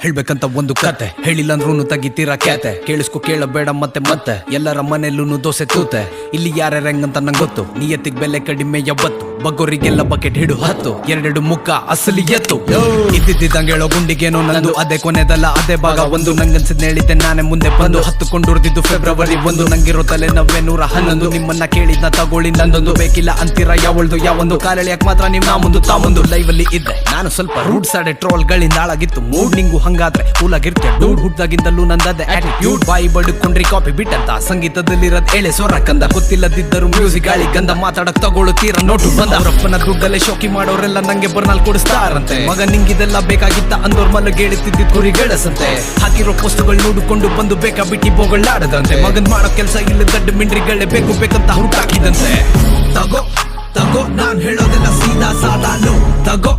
ಹೇಳ್ಬೇಕಂತ ಒಂದು ಕತೆ ಹೇಳಿಲ್ಲ ಅಂದ್ರೂ ತೆಗಿತೀರಾ ಕ್ಯಾತೆ ಕೇಳಿಸ್ಕೊ ಕೇಳಬೇಡ ಮತ್ತೆ ಮತ್ತೆ ಎಲ್ಲರ ಮನೆಯಲ್ಲೂ ದೋಸೆ ತೂತೆ ಇಲ್ಲಿ ಯಾರ್ಯಾರ ಹೆಂಗಂತ ನಂಗೆ ಗೊತ್ತು ನಿಯತ್ತಿಗೆ ಬೆಲೆ ಕಡಿಮೆ ಯಾವತ್ತು ಬಗ್ಗೋರಿಗೆಲ್ಲ ಬಕೆಟ್ ಹಿಡು ಹತ್ತು ಎರಡೆರಡು ಮುಖ ಅಸಲಿ ಎತ್ತು ಇದ್ದಿದ್ದಂಗೆ ಹೇಳೋ ಗುಂಡಿಗೇನೋ ನಂದು ಅದೇ ಕೊನೆದಲ್ಲ ಅದೇ ಭಾಗ ಒಂದು ನಂಗನ್ಸಿದ್ ಹೇಳಿದ್ದೆ ನಾನೇ ಮುಂದೆ ಬಂದು ಹತ್ತುಕೊಂಡುರ್ದಿದ್ದು ಫೆಬ್ರವರಿ 1 ನಂಗಿರೋ ತಲೆ 911 ನಿಮ್ಮನ್ನ ಕೇಳಿದ್ನ ತಗೊಳ್ಳಿ ನಂದೊಂದು ಬೇಕಿಲ್ಲ ಅಂತೀರ ಯಾವಳ್ದು ಯಾವೊಂದು ಕಾಲೆಳಿಯಕ್ ಮಾತ್ರ ನೀವು ನಾ ಮುಂದು ತಾ ಮುಂದು ಲೈವ್ ಅಲ್ಲಿ ಇದ್ದೆ ನಾನು ಸ್ವಲ್ಪ ರೂಡ್ ಸಾಡೆ ಟ್ರೋಲ್ ಗಳಿಂದ ಹಾಳಾಗಿತ್ತು ಮೂಡ್ ನಿಂಗು ಹಂಗಾದ್ರೆ ಕೂಲಾಗಿರ್ತೆ ಡೂಡ್ ಹುಡ್ದಾಗಿಂದಲೂ ನಂದದೆ ಆಟಿಟ್ಯೂಡ್ ಬಾಯಿ ಬಡ್ಕೊಂಡ್ರಿ ಕಾಪಿ ಬಿಟ್ಟಂತ ಸಂಗೀತದಲ್ಲಿರೋದ್ ಎಳೆ ಸೊರ ಕಂದ ಗೊತ್ತಿಲ್ಲದಿದ್ದರು ಮ್ಯೂಸಿಕ್ ಗಾಳಿ ಗಂಧ ಮಾತಾಡಕ್ ತಗೊಳ್ಳುತ್ತೀರ ನೋಟು ಬಂದ ಅವರಪ್ಪನ ದುಡ್ಡಲ್ಲೇ ಶೋಕಿ ಮಾಡೋರೆಲ್ಲ ನಂಗೆ ಬರ್ನಾಲ್ ಕೊಡಿಸ್ತಾರಂತೆ ಮಗ ನಿಂಗಿದೆಲ್ಲ ಬೇಕಾಗಿತ್ತ ಅಂದೋರ್ ಮಲಗ್ ಹೇಳಿತಿದ್ದಿದ್ ಕುರಿ ಗೆಳಸಂತೆ ಹಾಕಿರೋ ಪೋಸ್ಟ್ಗಳು ನೋಡಿಕೊಂಡು ಬಂದು ಬೇಕಾ ಬಿಟ್ಟಿ ಬೋಗಳಾಡದಂತೆ ಮಗನ್ ಮಾಡೋ ಕೆಲ್ಸ ಇಲ್ಲ ದಡ್ಡ ಮಿಂಡ್ರಿಗಳೇ ಬೇಕು ಬೇಕಂತ ಹುಡುಕಾಕಿದಂತೆ ತಗೋ ತಗೋ ನಾನ್ ಹೇಳೋದೆಲ್ಲ ಸೀದಾ ಸಾದಾಲು ತಗೋ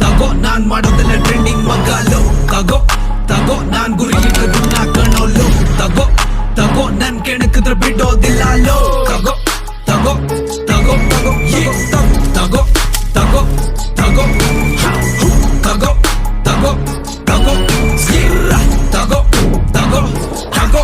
ತಗೋ ನಾನ್ ಮಾಡೋದೆಲ್ಲ ಟ್ರೆಂಡಿಂಗ್ ಮಗಾಲು ತಗೋ ತಗೋ ನಾನ್ ಗುರಿ ಇಟ್ಟದನ್ನ ಕಣೋಲು ತಗೋ ತಗೋ ನನ್ ಕೆಣಕಿದ್ರೆ ಬಿಡೋದಿಲ್ಲ ಲೋ ತಗೋ ತಗೋ ತಗೋ ತಗೋ ತಗೋ ತಗೋ ತಗೋ ತಗೋ ತಗೋ ತಗೋ ತಗೋ ತಗೋ ತಗೋ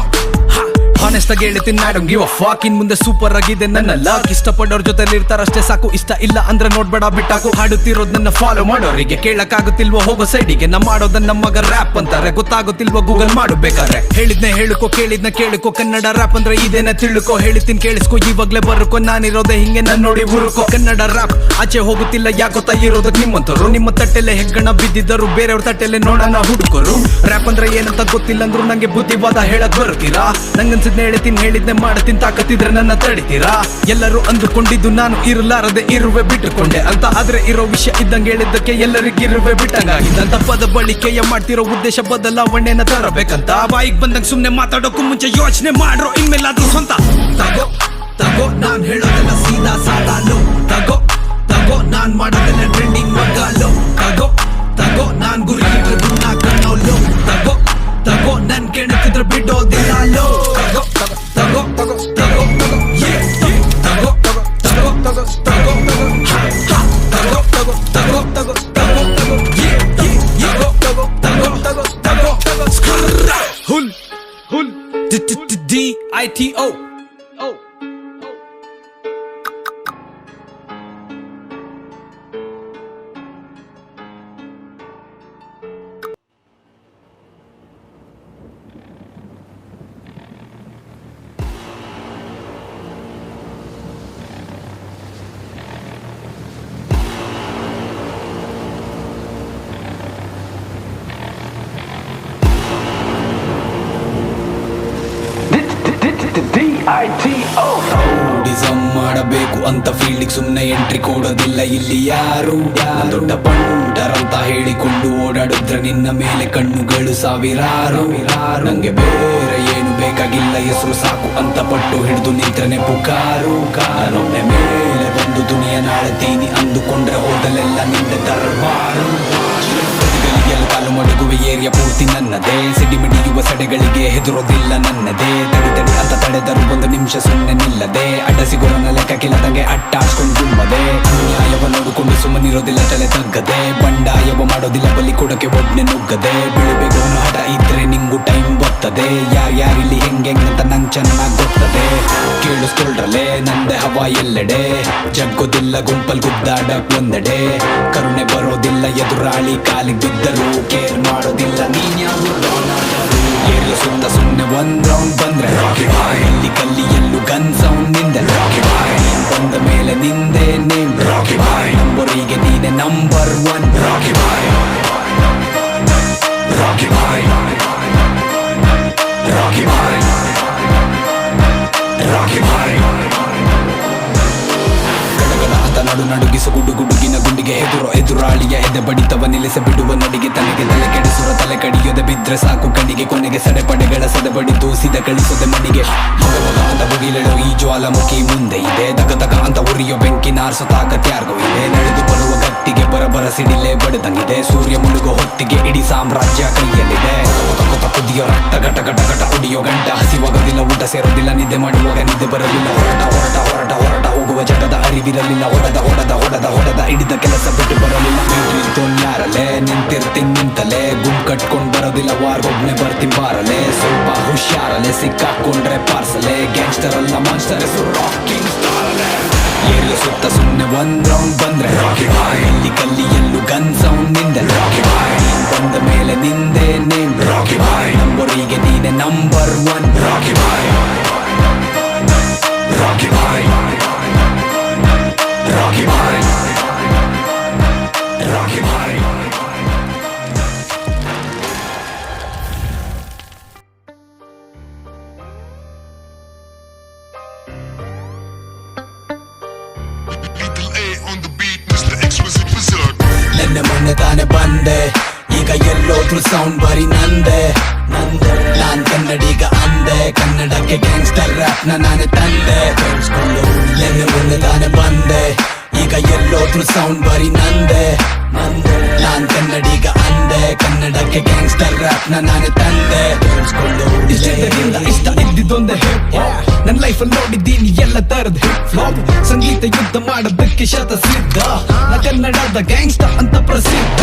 ಹಾನೆಸ್ಟ್ ಆಗಿ ಹೇಳ್ತೀನಿ I don't give a fuck ಇನ್ ಮುಂದೆ ಸೂಪರ್ ಆಗಿದೆ ನನ್ನ ಲಕ್ ಇಷ್ಟಪಡೋರ್ ಜೊತೆ ಇರ್ತಾರಷ್ಟೇ ಸಾಕು ಇಷ್ಟ ಇಲ್ಲ ಅಂದ್ರೆ ನೋಡ್ಬೇಡ ಬಿಟ್ಟಾಕು ಹಾಡುತ್ತಿರೋದ್ ನನ್ನ ಫಾಲೋ ಮಾಡೋರಿಗೆ ಕೇಳಕ್ಕಾಗುತ್ತಿಲ್ವೋ ಹೋಗೋ ಸೈಡಿಗೆ ನಾ ಮಾಡೋದನ್ನ ಮಗ ರ್ಯಾಪ್ ಅಂತಾರೆ ಗೊತ್ತಾಗುತ್ತಿಲ್ವೋ ಗೂಗಲ್ ಮಾಡಬೇಕಾರೆ ಹೇಳಿದ್ನೆ ಹೇಳುಕೋ ಕೇಳಿದ್ನ ಕೇಳುಕೋ ಕನ್ನಡ ರ್ಯಾಪ್ ಅಂದ್ರೆ ಇದೇನ ತಿಳ್ಕೋ ಹೇಳಿತೀನಿ ಕೇಳಿಸ್ಕೋ ಇವಾಗ್ಲೇ ಬರುಕೋ ನಾನಿರೋದೆ ಹಿಂಗೆ ನನ್ ನೋಡಿ ಹುರುಕೋ ಕನ್ನಡ ರ್ಯಾಪ್ ಆಚೆ ಹೋಗುತ್ತಿಲ್ಲ ಯಾಕೋ ಇರೋದಕ್ ನಿಮ್ಮಂತರು ನಿಮ್ಮ ತಟ್ಟೆಲೆ ಹೆಗ್ಗಣ ಬಿದ್ದಿದ್ದರು ಬೇರೆಯವ್ರ ತಟ್ಟೆಲೆ ನೋಡೋಣ ಹುಡುಕರು ರ್ಯಾಪ್ ಅಂದ್ರೆ ಏನಂತ ಗೊತ್ತಿಲ್ಲ ಅಂದ್ರು ನಂಗೆ ಬುದ್ಧಿವಾದ ಹೇಳಕ್ ಬರ್ತೀರಾ ನಂಗನ್ಸಿದ್ನ ಹೇಳ್ತೀನಿ ಹೇಳಿದ್ನೆ ಮಾಡತೀನಿ ತಾಕತ್ತಿದ್ರೆ ನನ್ನ ತಡಿತೀರಾ ಎಲ್ಲರೂ ಅಂದುಕೊಂಡಿದ್ದು ನಾನು ಇರಲಾರದೆ ಇರುವೆ ಬಿಟ್ಟುಕೊಂಡೆ ಅಂತ ಆದ್ರೆ ಇರೋ ವಿಷಯ ಇದ್ದಂಗೆ ಹೇಳಿದ್ದಕ್ಕೆ ಎಲ್ಲರಿಗಿರುವೆ ಬಿಟ್ಟಂಗಾಗಿದ್ದಂತ ಪದ ಬಳಕೆಯ ಮಾಡ್ತಿರೋ ಉದ್ದೇಶ ಬದಲಾವಣೆನ ತರಬೇಕಂತ ಬಾಯಿಗೆ ಬಂದಂಗ ಸುಮ್ನೆ ಮಾತಾಡೋಕು ಮುಂಚೆ ಯೋಚನೆ ಮಾಡ್ರೋ ಇನ್ಮೇಲಾದ್ರೂ ಸ್ವಂತ ತಗೋ ತಗೋ ನಾನ್ ಹೇಳೋದೆಲ್ಲ ಸೀದಾ ಸಾಡಾಲು ತಗೋ ತಗೋ ನಾನ್ ಮಾಡೋದೆಲ್ಲ ಟ್ರೆಂಡಿಂಗ್ ಮಗಾಲು ತಗೋ ತಗೋ ನಾನ್ ಗುರಿ ಇಟ್ಟದನ್ನ ಕಣೋಲು ತಗೋ ತಗೋ ನನ್ ಕೆಣಕಿದ್ರೆ ಬಿಡೋದಿಲ್ಲ ಲೋ ತಗೋ ತಗೋ ತಗೋ ತಗೋ ತಗೋ ತಗೋ ತಗೋ ತಗೋ ತಗೋ ತಗೋ ತಗೋ ತಗೋ ತಗೋ ಹುಲ್ ಹುಲ್ DITO ಡಿಸಮ್ ಮಾಡಬೇಕು ಅಂತ ಫೀಲ್ಡಿಗೆ ಸುಮ್ನೆ ಎಂಟ್ರಿ ಕೊಡೋದಿಲ್ಲ ಇಲ್ಲಿ ಯಾರು ದೊಡ್ಡ ಪಂಡರಂತ ಹೇಳಿಕೊಂಡು ಓಡಾಡಿದ್ರೆ ನಿನ್ನ ಮೇಲೆ ಕಣ್ಣುಗಳು ಸಾವಿರಾರು ನಂಗೆ ಬೇರೆ ಏನು ಬೇಕಾಗಿಲ್ಲ ಹೆಸರು ಸಾಕು ಅಂತ ಪಟ್ಟು ಹಿಡಿದು ನಿಂತ್ರನೆ ಪುಕಾರು ಕಾರೊಮ್ಮೆ ಮೇಲೆ ಬಂದು ದುನಿಯ ನಾಳ್ತೀನಿ ಅಂದುಕೊಂಡ್ರೆ ಹೋದಲೆಲ್ಲ ನಿಂದೆ ದರ್ಬಾರು ಕಾಲು ಮಡಗುವೆ ಏರಿಯಾ ಪೂರ್ತಿ ನನ್ನದೇ ಸಿಡಿಮಿಡಿಯುವ ಸಡೆಗಳಿಗೆ ಹೆದರೋದಿಲ್ಲ ನನ್ನದೇ ತಡಿ ತಡಿ ಅಂತ ತಡೆದರು 1 ನಿಮಿಷ ಸುಮ್ಮನೆ ನಿಲ್ಲದೆ ಅಡ್ಡ ಸಿಗೋರನ್ನ ಲೆಕ್ಕಕ್ಕಿಲ್ಲದಂಗೆ ಅಟ್ಟಾಡ್ಕೊಂಡು ತುಂಬದೆ ಅನ್ಯಾಯವ ನೋಡಿಕೊಂಡು ಸುಮ್ಮನಿರೋದಿಲ್ಲ ತಲೆ ತಗ್ಗದೆ ಬಂಡಾಯವ ಮಾಡೋದಿಲ್ಲ ಬಲಿ ಕೊಡಕ್ಕೆ ಒಡ್ನೆ ನುಗ್ಗದೆ ಬೆಳಿಬೇಕು ಅನ್ನೋ ಹಠ ಇದ್ರೆ ನಿಂಗು ಟೈಮ್ ಬರ್ತದೆ ಯಾರ್ಯಾರಿಲ್ಲಿ ಹೆಂಗೆಂಗಂತ ನಂಗೆ ಚೆನ್ನಾಗ್ ಗೊತ್ತದೆ ಕೇಳಿಸ್ಕೊಳ್ರಲೆ ನಂದೆ ಹವಾ ಎಲ್ಲೆಡೆ ಜಗ್ಗೋದಿಲ್ಲ ಗುಂಪಲ್ ಗುದ್ದಾಡಕ್ ಒಂದೆಡೆ ಕರುಣೆ ಬರೋದಿಲ್ಲ ಎದುರಾಳಿ ಕಾಲಿಗೆ ಬಿದ್ದರು ಕೇರ್ ಮಾಡೋದಿಲ್ಲ ನೀನ್ ಯಾರು ಏರಿಯಾ ಸುತ್ತ ಸುಮ್ಮನೆ ಒಂದ್ ರೌಂಡ್ ಬಂದ್ರೆ ಇಲ್ಲಿ ಕಲ್ಲಿ ಎಲ್ಲೂ ಗನ್ ಸೌಂಡ್ ನಿಂದೆ ಬಂದ ಮೇಲೆ ನಿಂದೆ ನೇಮ್ ನಂಬರಿಗೆ ನೀನೆ ನಂಬರ್ 1 ರಾಕಿ ಬಾಯ್ ರಾಕಿ ಬಾಯ್ ರಾಕಿ ಬಾಯ್ ರಾಕಿ ಬಾಯ್ ನಡು ನಡುಗಿಸ ಗುಡುಗಿನ ಗುಂಡಿಗೆ ಎದುರಾಳಿಯ ಎದೆ ಬಡಿತವ ನಿಲ್ಲಿಸ ಬಿಡುವ ನಡಿಗೆ ತಲೆಗೆ ತಲೆ ಕೆಡಿಸುವ ತಲೆ ಕಡಿಯೋದೆ ಬಿದ್ರೆ ಸಾಕು ಕಣ್ಣಿಗೆ ಕೊನೆಗೆ ಸಡೆಪಡೆಗಳ ಸದೆಬಡಿ ದೂಸಿದ ಕಳಿಸದೆ ಮಣ್ಣಿಗೆ ಅಂತ ಬುಗಿಲೆಳೋ ಈ ಜ್ವಾಲಾಮುಖಿ ಮುಂದೆ ಇದೆ ತಗ ಅಂತ ಉರಿಯೋ ಬೆಂಕಿ ನಾರ್ಸೋ ತಾಕತ್ ಯಾರಿಗೂ ಇದೆ ನಡೆದು ಬರುವ ಗಟ್ಟಿಗೆ ಬರಬರ ಸಿಡಿಲೆ ಬಡದಂಗಿದೆ ಸೂರ್ಯ ಮುಳುಗೋ ಹೊತ್ತಿಗೆ ಇಡೀ ಸಾಮ್ರಾಜ್ಯ ಕೈಯಲ್ಲಿದೆ ಕುದಿಯೋ ರಕ್ತ ಘಟ ಘಟ ಘಟ ಕುಡಿಯೋ ಗಂಟ ಹಸಿವಾಗೋದಿಲ್ಲ ಊಟ ಸೇರೋದಿಲ್ಲ ನಿದ್ದೆ ಮಾಡುವಾಗ ನಿದ್ದೆ ಬರಲಿಲ್ಲ ಹೊರಟ ಹೊರಟ ಹೊರಟ ಹೊರಟ ಹೋಗೋ ಆಗುವ ಜಗದ ಅರಿವಿರಲಿಲ್ಲ. ಹೊಡೆದ ಹಿಡಿದ ಕೆಲಸ ಬಿಟ್ಟು ಬರಲಿಲ್ಲ. ಯಾರಲೆ ನಿಂತಿರ್ತೀನಿ ನಿಂತಲೆ, ಗುಂಪು ಕಟ್ಕೊಂಡ್ ಬರೋದಿಲ್ಲ, ವಾರ್ಗೊಬ್ನೆ ಬರ್ತೀನಿ ಬಾರಲೆ. ಸ್ವಲ್ಪ ಹುಷಾರಲೆ, ಸಿಕ್ಕಾಕೊಂಡ್ರೆ ಪಾರ್ಸಲೆ, ಗ್ಯಾಂಗ್ಸ್ಟರ್ ಅಲ್ಲ ಮಾನ್ಸ್ಟರ್, ಹೆಸರು ರಾಕಿಂಗ್ ಸ್ಟಾರ್ ಅಲೆ. ಏರಿಯ ಸುತ್ತ ಸುಮ್ನೆ ಒಂದ್ ರೌಂಡ್ ಬಂದ್ರೆ ರಾಕಿ ಬಾಯ್, ಇಲ್ಲಿ ಕಲ್ಲಿ ಎಲ್ಲೂ ಗನ್ ಸೌಂಡ್ ನಿಂದೆ ರಾಕಿ ಬಾಯ್. ನೀನ್ ಬಂದ ಮೇಲೆ ನಿಂದೆ ನೇಮ್ ರಾಕಿ ಬಾಯ್, ನಂಬರಿಗೆ ನೀನೆ ನಂಬರ್ ಒನ್ ರಾಕಿ ಬಾಯ್. ರಾಕಿ ಬಾಯ್, ರಾಕಿ ಬಾಯ್, ರಾಕಿ ಬಾಯ್. ನೆನ್ನೆ ಮೊನ್ನೆ ತಾನೆ ಬಂದೆ, ಈಗ ಎಲ್ಲೋದ್ರು ಸೌಂಡ್ ಬರೀ ನಂದೆ. ನಾನ್ ಕನ್ನಡಿಗ ಅಂದೆ, ಕನ್ನಡಕ್ಕೆ ಗ್ಯಾಂಗ್ಸ್ಟರ್ ರ್ಯಾಪ್ ನಾನೇ ತಂದೆ. ನೆನ್ನೆ ಮೊನ್ನೆ ತಾನೆ ಬಂದೆ, ಈಗ ಎಲ್ಲೋದ್ರು ಸೌಂಡ್ ಬರೀ ನಂದೆ. ನಾನ್ ಕನ್ನಡಿಗ ಅಂದೆ, ಕನ್ನಡಕ್ಕೆ ಗ್ಯಾಂಗ್ಸ್ಟರ್ ರ್ಯಾಪ್ ನಾನೇ ತಂದೆ. ಇಷ್ಟದಿಂದ ಇಷ್ಟ ಇದ್ದಿದ್ದೊಂದೇ ಹಿಪ್ ಹಾಪ್, ನನ್ ಲೈಫಲ್ಲಿ ನೋಡಿದ್ದೀನಿ ಎಲ್ಲ ತರದ ಹಿಪ್ ಫ್ಲಾಪ್. ಸಂಗೀತ ಯುದ್ಧ ಮಾಡೋದಕ್ಕೆ ಶತಸಿದ್ಧ, ನಾ ಕನ್ನಡದ ಗ್ಯಾಂಗ್ಸ್ಟರ್ ಅಂತ ಪ್ರಸಿದ್ಧ.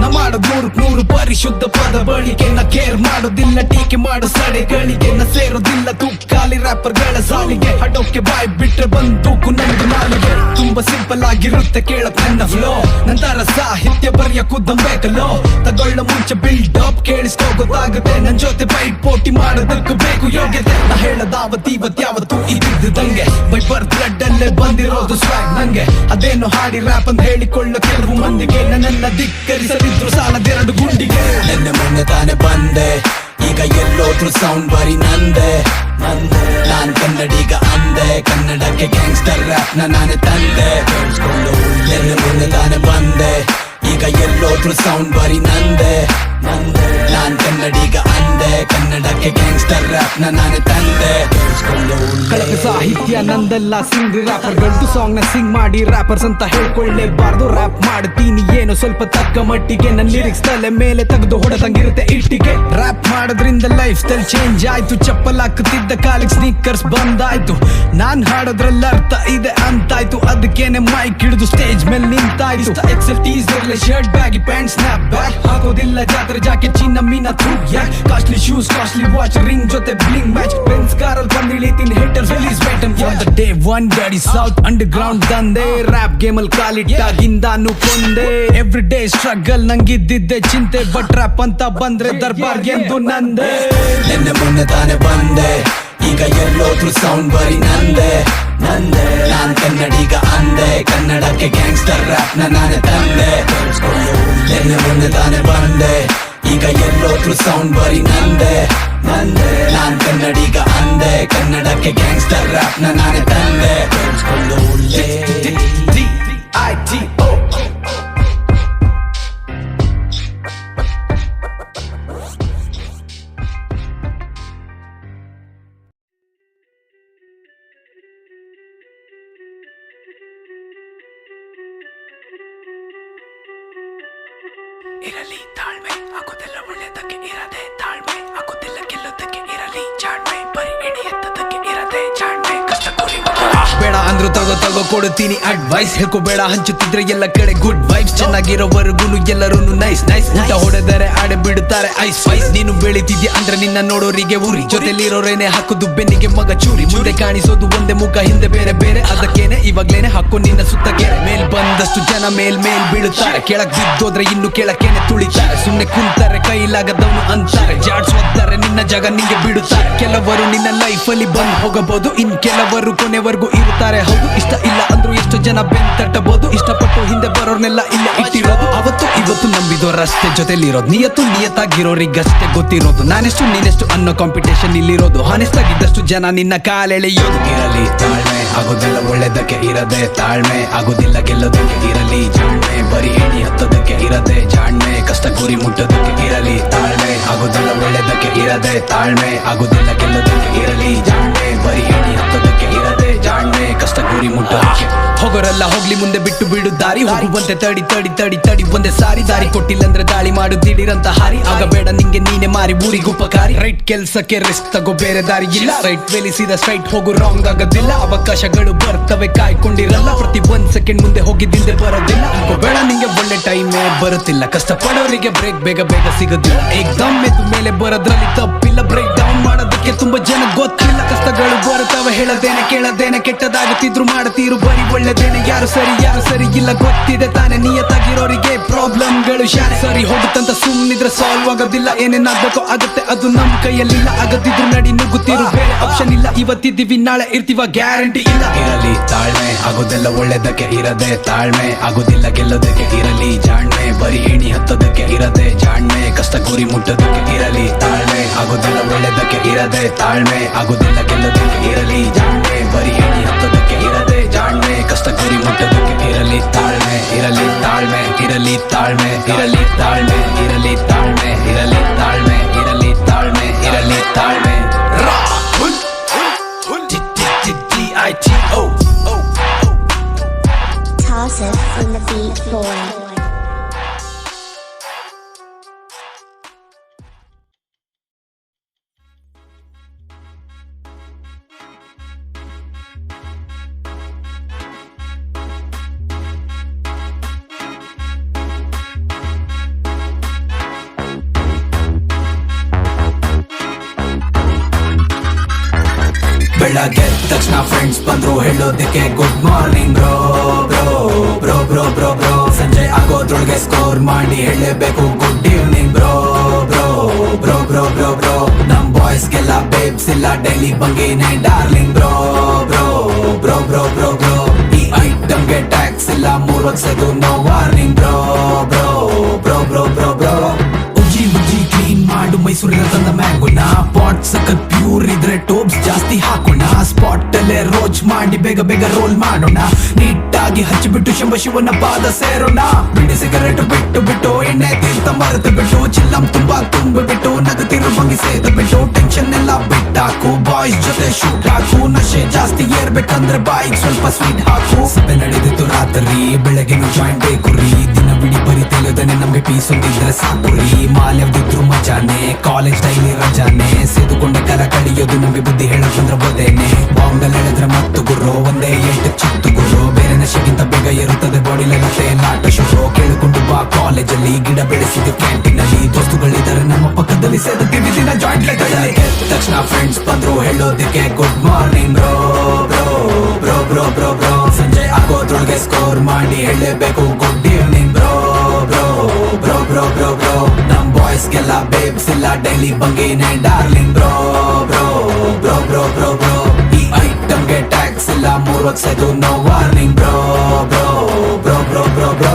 ನಾ ಮಾಡೋದ್ 100 ಪರಿಶುದ್ಧ ಪದ ಬಳಿಕೆ, ನಾ ಕೇರ್ ಮಾಡೋದಿಲ್ಲ ಟೀಕೆ ಮಾಡೋ ಸಡೆಗಳಿಗೆ. ನಾ ಸೇರೋದಿಲ್ಲ ತುಕ್ಕಾಲಿ ರ್ಯಾಪರ್ಗಳ ಸಾಲಿಗೆ, ಹಡೋಕೆ ಬಾಯ್ ಬಿಟ್ರೆ ಬಂದೂಕು ನಂದು ನಾಲಿಗೆ. ತುಂಬಾ ಸಿಂಪಲ್ ಆಗಿರುತ್ತೆ ಕೇಳಕ್ ನನ್ನ ಫ್ಲೋ, ನಂತರ ಸಾಹಿತ್ಯ ಬರೆಯಕ್ಕುದ್ದಂಬೇಕಲ್ಲೋ. ತಗೊಳ್ಳ ಮುಂಚೆ ಬಿಲ್ಡ್ ಅಪ್ ಕೇಳಿಸ್ಕೋ ಗೊತ್ತಾಗುತ್ತೆ, ನನ್ ಜೊತೆ ಫೈಟ್ ಪೋಟಿ ಮಾಡೋದಕ್ಕೂ ಬೇಕು ಯೋಗ್ಯತೆ. ನಾ ಹೇಳದಾವತ್ ಯಾವತ್ತು ಇದ್ದಿದ್ದಂಗೆ, ಬೈ ಬರ್ತ್ ಬ್ಲಡ್ ಅಲ್ಲೇ ಬಂದಿರೋದು ಸ್ವಾಗ್ ನಂಗೆ. ಅದೇನು ಹಾಡಿ ರ್ಯಾಪ್ ಅಂತ ಹೇಳಿಕೊಳ್ಳೋ ಕೆಲವು ಮಂದಿಗೆ, ನನ್ನನ್ನ ಧಿಕ್ಕರಿಸಲಿದ್ರು ಸಾಲದೆರಡು ಗುಂಡಿಗೆ. ನೆನ್ನೆ ಮೊನ್ನೆ ತಾನೆ ಬಂದೆ, ಈಗ ಎಲ್ಲೋದ್ರು ಸೌಂಡ್ ಬರೀ ನಂದೆ. ನಾನ್ ಕನ್ನಡಿಗ ಅಂದೆ, ಕನ್ನಡಕ್ಕೆ ಗ್ಯಾಂಗ್ಸ್ಟರ್ ರ್ಯಾಪ್ ನಾನೇ ತಂದೆ. ನೆನ್ನೆ ಮೊನ್ನೆ ತಾನೆ ಬಂದೆ, ಈಗ ಎಲ್ಲೋದ್ರು ಸೌಂಡ್ ಬರೀ ನಂದೆ. ನಾನ್ ಕನ್ನಡಿಗ ಅಂದೆ, ಕನ್ನಡಕ್ಕೆ ಗ್ಯಾಂಗ್ಸ್ಟರ್ ರ್ಯಾಪ್ ನಾನೇ ತಂದೆ. ಕಳಪೆ ಸಾಹಿತ್ಯ ನಂದಲ್ಲ, ಸಿಂಗ್ ರ್ಯಾಪರ್ಗಳದ್ದು ಸಾಂಗ್ ನ ಸಿಂಗ್ ಮಾಡಿ ರ್ಯಾಪರ್ಸ್ ಅಂತ ಹೇಳ್ಕೊಳ್ಳೇಬಾರ್ದು. ರ್ಯಾಪ್ ಮಾಡ್ತೀನಿ ಏನೋ ಸ್ವಲ್ಪ ತಕ್ಕ ಮಟ್ಟಿಗೆ, ನನ್ ಲಿರಿಕ್ಸ್ ತಲೆ ಮೇಲೆ ತೆಗೆದು ಹೊಡೆದಂಗಿರುತ್ತೆ ಇಟ್ಟಿಗೆ. ರ್ಯಾಪ್ ಮಾಡೋದ್ರಿಂದ ಲೈಫ್ ಸ್ಟೈಲ್ ಚೇಂಜ್ ಆಯ್ತು, ಚಪ್ಪಲ್ ಹಾಕುತ್ತಿದ್ದ ಕಾಲಿಗೆ ಸ್ನೀಕರ್ಸ್ ಬಂದಾಯ್ತು. ನಾನ್ ಹಾಡೋದ್ರಲ್ಲಿ ಅರ್ಥ ಇದೆ ಅಂತಾಯ್ತು, ಅದಕ್ಕೇನೆ ಮೈಕ್ ಹಿಡಿದು ಸ್ಟೇಜ್ ಮೇಲೆ ನಿಂತಾಯ್ತು. ಎಕ್ಸೆಲ್ ಟೀಸ್ ಇರಲಿ, shirt baggy pant snapback ಹಾಕೋದಿಲ್ಲ, ಜಾತ್ರೆ ಜಾಕೆಟ್ ಚಿನ್ನ ಮೀನ ಯಾಕ್. Costly shoes costly watch ring ಜೊತೆ ಬ್ಲಿಂಗ್ ಮ್ಯಾಚ್, ಬೆನ್ಸ್ ಕಾರಲ್ಲಿ ಬಂದಿಳಿತೀನಿ haters release item. From the day one ಗಾಡಿ ಸೌತ್ ಅಂಡರ್ ಗ್ರೌಂಡ್ ದಂದೆ, ರ್ಯಾಪ್ ಗೇಮ್ ಅಲ್ಲಿ ಕಾಲಿಟ್ಟಾಗಿಂದಾನು ಕೊಂದೆ. ಎವ್ರಿ ಡೇ ಸ್ಟ್ರಗಲ್ ನಂಗಿದ್ದಿದ್ದೆ ಚಿಂತೆ, ಬಟ್ ರ್ಯಾಪ್ ಅಂತ ಬಂದ್ರೆ ದರ್ಬಾರ್ ಎಂದು ನಂದೆ. ನೆನ್ನೆ ಮೊನ್ನೆ ತಾನೆ ಬಂದೆ, ಈಗ ಎಲ್ಲೋದ್ರು ಸೌಂಡ್ ಬರೀ ನಂದೆ. ನಾನ್ ಕನ್ನಡಿಗ ಅಂದೆ, ಕನ್ನಡಕ್ಕೆ ಗ್ಯಾಂಗ್ಸ್ಟರ್ ರ್ಯಾಪ್ ನಾನೇ ತಂದೆ. ನೆನ್ನೆ ಮೊನ್ನೆ ತಾನೆ ಬಂದೆ, ಈಗ ಎಲ್ಲೋದ್ರು ಸೌಂಡ್ ಬರೀ ನಂದೆ. ನಾನ್ ಕನ್ನಡಿಗ ಅಂದೆ, ಕನ್ನಡಕ್ಕೆ ಗ್ಯಾಂಗ್ಸ್ಟರ್ ರ್ಯಾಪ್ ನಾನೇ ತಂದೆ. ಇರಲಿ ತಾಳ್ಮೆ, ಆಗೋದೆಲ್ಲ ಒಳ್ಳೆದಕ್ಕೆ ಇರದೆ ತಾಳ್ಮೆ, ಆಗೋದೆಲ್ಲ ಗೆಲ್ಲೋದಕ್ಕೆ ಇರಲಿ ಜಾಣ್ಮೆ, ಬರೀ ಎಣೆ ಎತ್ತದಕ್ಕೆ ಇರದೆ ಜಾಣ್ಮೆ, ಕಷ್ಟ ಗುರಿ ಬೇಡ ಅಂದ್ರು ತಗೋ ಕೊಡುತ್ತೀನಿ ಅಡ್ವೈಸ್. ಹೇಳ್ಕೋಬೇಡ ಹಂಚುತ್ತಿದ್ರೆ ಎಲ್ಲ ಕಡೆ ಗುಡ್ ವೈಬ್ಸ್, ಚೆನ್ನಾಗಿರೋವರೆಗೂ ಎಲ್ಲರೂ ನೈಸ್ ಊಟ ಹೊಡೆದರೆ ಆಡೆ ಬಿಡುತ್ತಾರೆ ಐಸ್ ಫೈಸ್. ನೀನು ಬೆಳಿತಿದ್ಯಾ ಅಂದ್ರೆ ನಿನ್ನ ನೋಡೋರಿಗೆ ಉರಿ, ಜೊತೆಲಿರೋರೇನೆ ಹಾಕುದು ಬೆನ್ನಿಗೆ ಮಗ ಚೂರಿ. ಮುಂದೆ ಕಾಣಿಸೋದು ಒಂದೇ ಮುಖ, ಹಿಂದೆ ಬೇರೆ ಬೇರೆ, ಅದಕ್ಕೇನೆ ಇವಾಗ್ಲೇನೆ ಹಾಕು ನಿನ್ನ ಸುತ್ತ ಗೆರೆ. ಮೇಲ್ ಬಂದಷ್ಟು ಜನ ಮೇಲ್ ಬೀಳುತ್ತಾರೆ, ಕೆಳಗ್ ಬಿದ್ದೋದ್ರೆ ಇನ್ನು ಕೆಳಕೇನೆ ತುಳಿತಾರೆ. ಸುಮ್ನೆ ಕುಂತಾರೆ ಕೈಲಾಗದವನು ಅಂತಾರೆ, ಜಾಡ್ಸೋದ್ದಾರೆ ನಿನ್ನ ಜಾಗ ನಿಂಗೆ ಬಿಡುತ್ತಾರೆ. ಕೆಲವರು ನಿನ್ನ ಲೈಫ್ ಅಲ್ಲಿ ಬಂದು ಹೋಗಬಹುದು, ಇನ್ ಕೆಲವರು ಕೊನೆವರೆಗೂ ಇರುತ್ತಾರೆ. ಹೌದು ಇಷ್ಟ ಇಲ್ಲ ಅಂದ್ರು ಎಷ್ಟು ಜನ ಬೆನ್ ತಟ್ಟಬಹುದು, ಇಷ್ಟಪಟ್ಟು ಹಿಂದೆ ಬರೋರ್ನೆಲ್ಲ ಇಲ್ಲೇ ಇಟ್ಟಿರೋದು. ಅವತ್ತು ಇವತ್ತು ನಂಬಿದೋರಷ್ಟೇ ಜೊತೆಲಿರೋದು, ನಿಯತ್ತಾಗಿರೋರಿಗಷ್ಟೇ ಗೊತ್ತಿರೋದು. ನಾನೆಷ್ಟು ನೀನೆಷ್ಟು ಅನ್ನೋ ಕಾಂಪಿಟೇಷನ್ ಇಲ್ಲಿರೋದು, ಹಾನೆಸ್ಟ್ ಆಗಿದ್ದಷ್ಟು ಜನ ನಿನ್ನ ಕಾಲೆಳೆಯೋದು. ಇರಲಿ ತಾಳ್ಮೆ, ಆಗೋದಿಲ್ಲ ಒಳ್ಳೆದಕ್ಕೆ ಇರದೆ ತಾಳ್ಮೆ, ಆಗೋದಿಲ್ಲ ಗೆಲ್ಲೋದಕ್ಕೆ ಇರಲಿ ಜಾಣ್ಮೆ, ಬರೀ ಎಣಿ ಹತ್ತೋದಕ್ಕೆ ಇರದೆ ಜಾಣ್ಮೆ, ಕಷ್ಟ ಗುರಿ ಮುಟ್ಟೋದಕ್ಕೆ ಇರಲಿ ತಾಳ್ಮೆ, ಆಗೋದಿಲ್ಲ ಒಳ್ಳೆದಕ್ಕೆ ಇರದೆ ತಾಳ್ಮೆ, ಆಗೋದಿಲ್ಲ ಗೆಲ್ಲೋದಕ್ಕೆ ಇರಲಿ ಜಾಣ್ಮೆ, ಬರೀ ಎಣಿ ಹತ್ತೋದಕ್ಕೆ ಇರದೆ ಜಾಣ್ಮೆ, ಕಷ್ಟ ಗುರಿ ಮುಟ್ಟೋದಕ್ಕೆ. ಹೋಗೋರೆಲ್ಲ ಹೋಗ್ಲಿ ಮುಂದೆ ಬಿಟ್ಟು ಬಿಡು ದಾರಿ ಹೋಗುವಂತೆ ತಡಿ ತಡಿ ತಡಿ ತಡಿ ಒಂದೇ ಸಾರಿ ದಾರಿ ಕೊಟ್ಟಿಲ್ಲಂದ್ರೆ ದಾಳಿ ಮಾಡು ದಿಢೀರಂತ ಹಾರಿ ಆಗ ಬೇಡ ನಿಂಗೆ ನೀನೆ ಮಾರಿ ಊರಿಗೆ ಉಪಕಾರಿ ರೈಟ್ ಕೆಲ್ಸಕ್ಕೆ ರಿಸ್ಕ್ ತಗೋ ಬೇರೆ ದಾರಿ ಇಲ್ಲ ರೈಟ್ ವೇಲಿಸಿದ ಸ್ಟ್ರೈಟ್ ಹೋಗು ರಾಂಗ್ ಆಗೋದಿಲ್ಲ ಅವಕಾಶಗಳು ಬರ್ತವೆ ಕಾಯ್ಕೊಂಡಿರಲ್ಲ ಪ್ರತಿ 1 ಸೆಕೆಂಡ್ ಮುಂದೆ ಹೋಗಿದ್ದಿಲ್ದೆ ಬರೋದಿಲ್ಲ ಬೇಡ ನಿಂಗೆ ಒಳ್ಳೆ ಟೈಮೇ ಬರುತ್ತಿಲ್ಲ ಕಷ್ಟಪಡೋರಿಗೆ ಬ್ರೇಕ್ ಬೇಗ ಬೇಗ ಸಿಗೋದಿಲ್ಲ ಏಕ್ದಮ್ ಎದ್ದು ಮೇಲೆ ಬರೋದ್ರಲ್ಲಿ ತಪ್ಪಿಲ್ಲ ಬ್ರೇಕ್ ಡೌನ್ ಮಾಡೋದಕ್ಕೆ ತುಂಬಾ ಜನ ಗೊತ್ತಿಲ್ಲ ಕಷ್ಟಗಳು ಬರುತ್ತವೆ ಹೇಳದೇನೆ ಕೇಳದೇನೆ ಕೆಟ್ಟದಾಗುತ್ತಿದ್ರು ಮಾಡ್ತೀರು ಬರೀ ಒಳ್ಳೆದೇನೆ ಯಾರು ಸರಿ ಇಲ್ಲ ಗೊತ್ತಿದೆ ತಾನೇ ನಿಯತ್ತಾಗಿರೋರಿಗೆ ಪ್ರಾಬ್ಲಮ್ಗಳು ಶಾನೆ ಸರಿ ಹೋಗುತ್ತಂತ ಸುಮ್ಮನಿದ್ರೆ ಸಾಲ್ವ್ ಆಗೋದಿಲ್ಲ ಏನೇನಾಗಬೇಕೋ ಆಗುತ್ತೆ ಅದು ನಮ್ ಕೈಯಲ್ಲಿಲ್ಲ ಆಗದಿದ್ರು ನಡಿ ನುಗ್ಗುತ್ತಿರು ಬೇರೆ ಆಪ್ಷನ್ ಇಲ್ಲ ಇವತ್ತಿದ್ದೀವಿ ನಾಳೆ ಇರ್ತೀವ ಗ್ಯಾರಂಟಿ ಇಲ್ಲ ಇರಲಿ ತಾಳ್ಮೆ ಆಗೋದೆಲ್ಲ ಒಳ್ಳೇದಕ್ಕೆ ಇರದೆ ತಾಳ್ಮೆ ಆಗೋದಿಲ್ಲ ಗೆಲ್ಲೋದಕ್ಕೆ ಇರಲಿ ಜಾಣ್ಮೆ ಬರೀ ಏಣಿ ಹತ್ತೋದಕ್ಕೆ ಇರದೆ ಜಾಣ್ಮೆ ಕಷ್ಟ ಗುರಿ ಮುಟ್ಟೋದಕ್ಕೆ ಇರಲಿ ತಾಳ್ಮೆ ಆಗೋದೆಲ್ಲ ಒಳ್ಳೇದಕ್ಕೆ ಇರದೆ ತಾಳ್ಮೆ ಆಗೋದಿಲ್ಲ ಗೆಲ್ಲೋದಕ್ಕೆ ಇರಲಿ ಜಾಣ್ಮೆ ಬರೀ ಏಣಿ ಹತ್ತೋದಕ್ಕೆ ಇರದೆ ಜಾಣ್ಮೆ ಕಷ್ಟ ಗುರಿ ಮುಟ್ಟೋದಕ್ಕೆ ಇರಲಿ ತಾಳ್ಮೆ ಇರಲಿ ತಾಳ್ಮೆ ಇರಲಿ ತಾಳ್ಮೆ ಇರಲಿ ತಾಳ್ಮೆ ಇರಲಿ ತಾಳ್ಮೆ ಇರಲಿ ತಾಳ್ಮೆ ಇರಲಿ ತಾಳ್ಮೆ ಇರಲಿ ತಾಳ್ಮೆ Toss it on the beat, boy. ಬೆಳಗ್ಗೆ ತಕ್ಷಣ ಫ್ರೆಂಡ್ಸ್ ಬಂದ್ರು ಹೇಳೋದಕ್ಕೆ good morning bro bro bro bro bro bro ಸಂಜೆ ಆಗೋದ್ರೊಳಗೆ ಸ್ಕೋರ್ ಮಾಡಿ ಹೇಳಬೇಕು good evening bro bro bro bro bro bro ನಮ್ ಬಾಯ್ಸ್ಗೆಲ್ಲ ಬೇಬ್ಸ್ ಇಲ್ಲ ಡೈಲಿ ಬಂಗೇನೆ darling bro bro bro bro bro bro ಈ ಐಟಮ್ಗೆ ಟ್ಯಾಕ್ಸ್ ಇಲ್ಲ 3 ವರ್ಷದ್ದು no warning bro bro bro bro bro bro ಉಜ್ಜಿ ಕ್ಲೀನ್ ಮಾಡು ಮೈಸೂರಿನ ತಂದ ಮ್ಯಾಂಗೋನ ಪಾಟ್ ಸಖತ್ ಪ್ಯೂರ್ ಇದ್ರೆ ಟೋಬ್ಸ್ ಜಾಸ್ತಿ ಹಾಕೋಣ ಸ್ಪಾಟ್ ಅಲ್ಲೇ ರೋಚ್ ಮಾಡಿ ಬೇಗ ಬೇಗ ರೋಲ್ ಮಾಡೋಣ ನೀಟಾಗಿ ಹಚ್ಚಿಬಿಟ್ಟು ಶಿವನ ಪಾದ ಸೇರೋಣ ಬಿಡಿ ಸಿಗರೇಟ್ ಬಿಟ್ಟು ಎಣ್ಣೆ ತೀರ್ಥ ಮರೆತು ಬಿಟ್ಟು ಚಿಲ್ಲಂ ತುಂಬಾ ತುಂಬಿಬಿಟ್ಟು ನಗತಿರು ಭಂಗಿ ಸೇದ ಬಿಟ್ಟು ಟೆನ್ಷನ್ ಎಲ್ಲ ಬಿಟ್ಟಾಕು ಬಾಯ್ಸ್ ಜೊತೆ ಶೂಟ್ ಹಾಕು ನಶೆ ಜಾಸ್ತಿ ಏರ್ಬೇಕಂದ್ರೆ ಬಾಯಿಗೆ ಸ್ವಲ್ಪ ಸ್ವೀಟ್ ಹಾಕು ಸಭೆ ನಡೆದಿತ್ತು ರಾತ್ರಿ ಬೆಳಗ್ಗೆನು ಜಾಯಿಂಟ್ ಬೇಕು ರೀ ದಿನ ಬಿಡಿ ಬರೀ ತಿಳಿಯೋದನೆ ನಮ್ಗೆ ಪೀಸ್ ಒಂದಿದ್ರೆ ಸಾಕು ರೀ ಮಾಲ್ ಯಾವ್ದಿದ್ರು ಮಜಾನೆ ಕಾಲೇಜ್ ಡೈಲಿ ರಜಾನೆ ಸೇದುಕೊಂಡ ಕಾಲ ಕಳಿಯೋದು ನಮ್ಗೆ ಬುದ್ಧಿ ಹೇಳಕ್ ಬಂದ್ರೆ ಬೋದೇನೆ ಬಾಂಗಲ್ ಹೇಳಿದ್ರೆ ಮತ್ತು ಗುರು ಒಂದೇ 8 ಚಿತ್ತು ಗುರು ಬೇರೆ ನಶೆಗಿಂತ ಬೇಗ ಇರುತ್ತದೆ ಬಾಡಿಲೆಲ್ಲತ್ತೆ ನಾಟ ಶುರು ಕೇಳಿಕೊಂಡು ಬಾ ಕಾಲೇಜಲ್ಲಿ ಗಿಡ ಬೆಳೆಸಿದ್ದು ಕ್ಯಾಂಟೀನ್ ಅಲ್ಲಿ ದೋಸ್ತುಗಳಿದ್ದಾರೆ ನಮ್ಮ ಪಕ್ಕದಲ್ಲಿ ಸೇದುತ್ತೀವಿ ದಿನ ಜಾಯಿಂಟ್ ತಕ್ಷಣ ಫ್ರೆಂಡ್ಸ್ ಬಂದ್ರು ಹೇಳೋದಕ್ಕೆ good morning bro bro bro bro bro bro ಸಂಜೆ ಆಗೋದ್ರೊಳಗೆ ಸ್ಕೋರ್ ಮಾಡಿ ಹೇಳಬೇಕು good evening bro bro bro bro bro bro ನಮ್ ಬಾಯ್ಸ್ಗೆಲ್ಲ ಬೇಬ್ಸ್ ಇಲ್ಲ ಡೈಲಿ ಬಂಗೇನೆ darling bro bro bro bro bro bro ಈ ಐಟಮ್ಗೆ ಟ್ಯಾಕ್ಸ್ ಇಲ್ಲ 3 ವರ್ಷದ್ದು no warning bro bro bro bro bro bro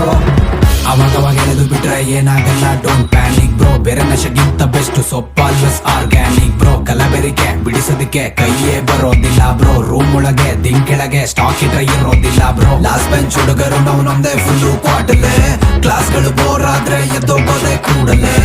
ಅವಾಗ ಎಳೆದು ಬಿಟ್ರೆ ಏನಾಗಲ್ಲ ಡೋಂಟ್ ಪ್ಯಾನಿಕ್ ಬ್ರೋ ಬೇರೆ ನಶೆಗಿಂತ ಬೆಸ್ಟ್ ಸೊಪ್ಪ ಆಲ್ವೇಸ್ ಆರ್ಗ್ಯಾನಿಕ್ ಬ್ರೋ ಕಲಬೆರಿಕೆ ಬಿಡಿಸೋದಕ್ಕೆ ಕೈಯೇ ಬರೋದಿಲ್ಲ ಬ್ರೋ ರೂಮ್ ಒಳಗೆ ದಿನ್ ಕೆಳಗೆ ಸ್ಟಾಕ್ ಇಟ್ರೆ ಇರೋದಿಲ್ಲ ಬ್ರೋ ಲಾಸ್ಟ್ ಬೆಂಚ್ ಹುಡುಗರು ನಾವು ನಮ್ದೇ ಫುಲ್ಲು ಕ್ವಾಟಲೆ ಕ್ಲಾಸ್ಗಳು ಬೋರ್ ಆದ್ರೆ ಎದ್ದೋಗೋದೆ ಕೂಡಲೇ